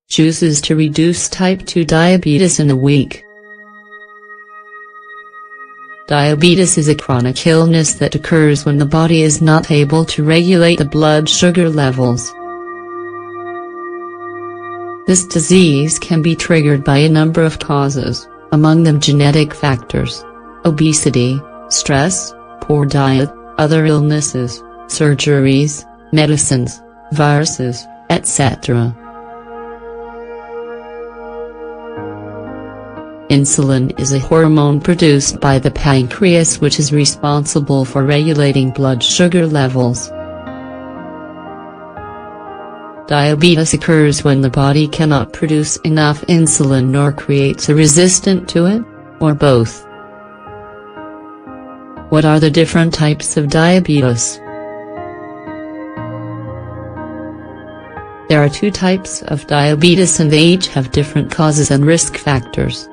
Juices to reduce type 2 diabetes in a week. Diabetes is a chronic illness that occurs when the body is not able to regulate the blood sugar levels. This disease can be triggered by a number of causes, among them genetic factors, obesity, stress, poor diet, other illnesses, surgeries, medicines, viruses, etc. Insulin is a hormone produced by the pancreas which is responsible for regulating blood sugar levels. Diabetes occurs when the body cannot produce enough insulin nor creates a resistance to it, or both. What are the different types of diabetes? There are two types of diabetes and they each have different causes and risk factors.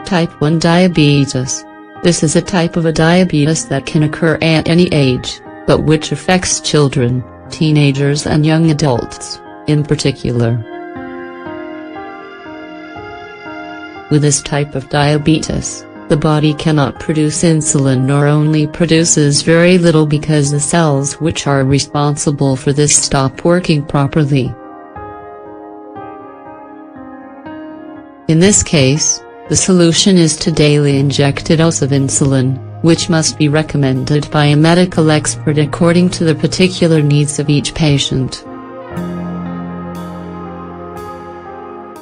Type 1 diabetes. This is a type of a diabetes that can occur at any age, but which affects children, teenagers and young adults, in particular. With this type of diabetes, the body cannot produce insulin nor only produces very little because the cells which are responsible for this stop working properly. In this case, the solution is to daily inject a dose of insulin, which must be recommended by a medical expert according to the particular needs of each patient.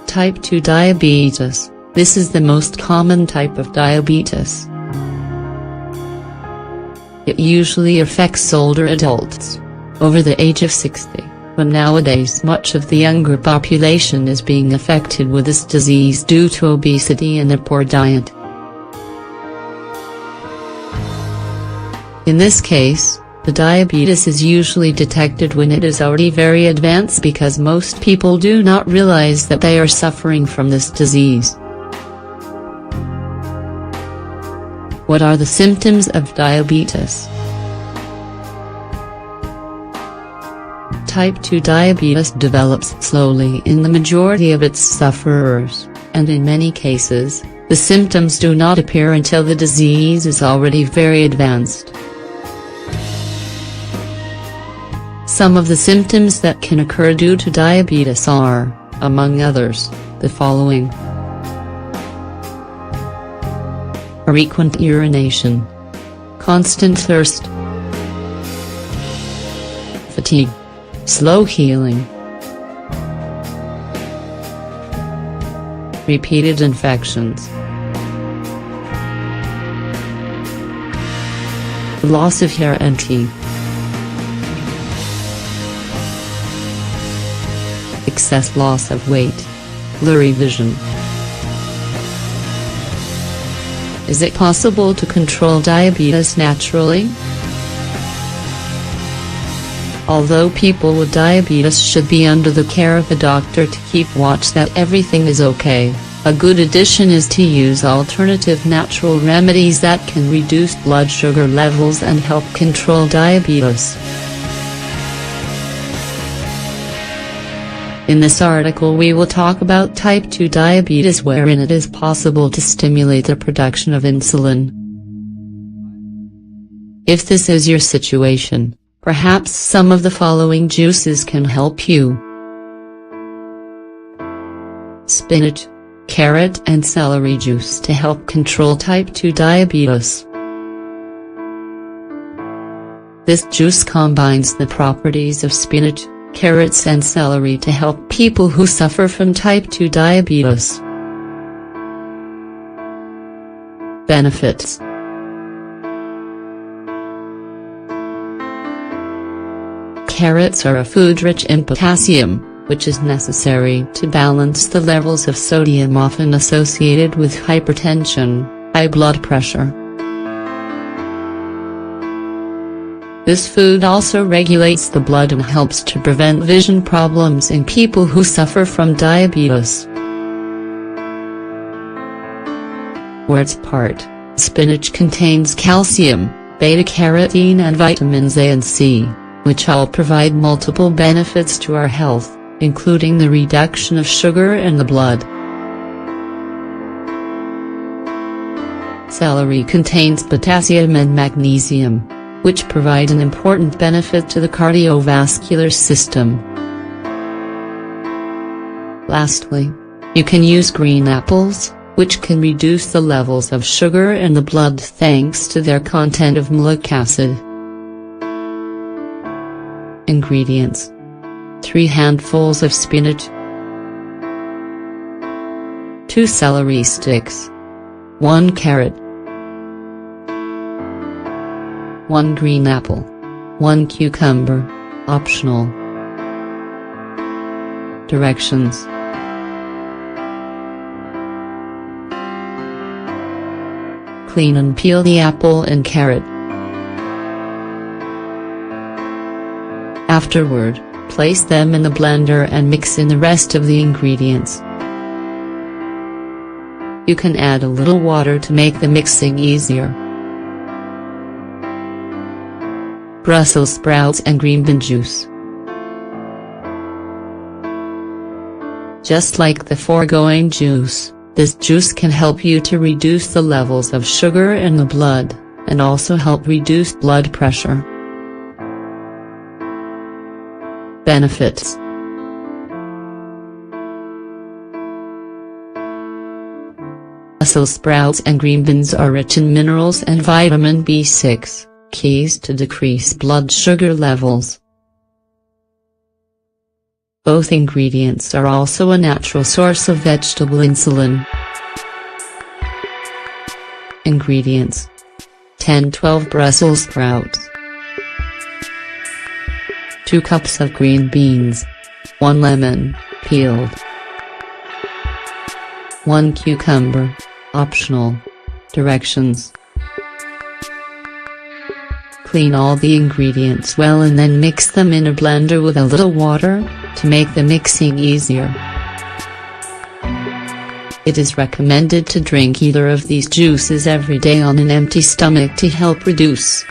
Type 2 diabetes. This is the most common type of diabetes. It usually affects older adults, over the age of 60, but nowadays much of the younger population is being affected with this disease due to obesity and a poor diet. In this case, the diabetes is usually detected when it is already very advanced because most people do not realize that they are suffering from this disease. What are the symptoms of diabetes? Type 2 diabetes develops slowly in the majority of its sufferers, and in many cases, the symptoms do not appear until the disease is already very advanced. Some of the symptoms that can occur due to diabetes are, among others, the following: frequent urination, constant thirst, fatigue, slow healing, repeated infections, loss of hair and teeth, excess loss of weight, blurry vision. Is it possible to control diabetes naturally? Although people with diabetes should be under the care of a doctor to keep watch that everything is okay, a good addition is to use alternative natural remedies that can reduce blood sugar levels and help control diabetes. In this article we will talk about type 2 diabetes wherein it is possible to stimulate the production of insulin. If this is your situation, perhaps some of the following juices can help you. Spinach, carrot and celery juice to help control type 2 diabetes. This juice combines the properties of spinach, carrots and celery to help people who suffer from type 2 diabetes. Benefits. Carrots are a food rich in potassium, which is necessary to balance the levels of sodium often associated with hypertension, high blood pressure. This food also regulates the blood and helps to prevent vision problems in people who suffer from diabetes. For its part, spinach contains calcium, beta-carotene and vitamins A and C, which all provide multiple benefits to our health, including the reduction of sugar in the blood. Celery contains potassium and magnesium, which provide an important benefit to the cardiovascular system. Lastly, you can use green apples, which can reduce the levels of sugar in the blood thanks to their content of malic acid. Ingredients: 3 handfuls of spinach, 2 celery sticks, 1 carrot, 1 green apple, 1 cucumber, optional. Directions: clean and peel the apple and carrot. Afterward, place them in the blender and mix in the rest of the ingredients. You can add a little water to make the mixing easier. Brussels sprouts and green bean juice. Just like the foregoing juice, this juice can help you to reduce the levels of sugar in the blood, and also help reduce blood pressure. Benefits: Brussels sprouts and green beans are rich in minerals and vitamin B6, keys to decrease blood sugar levels. Both ingredients are also a natural source of vegetable insulin. Ingredients: 10–12 Brussels sprouts, 2 cups of green beans, 1 lemon, peeled, 1 cucumber, optional. Directions: clean all the ingredients well and then mix them in a blender with a little water, to make the mixing easier. It is recommended to drink either of these juices every day on an empty stomach to help reduce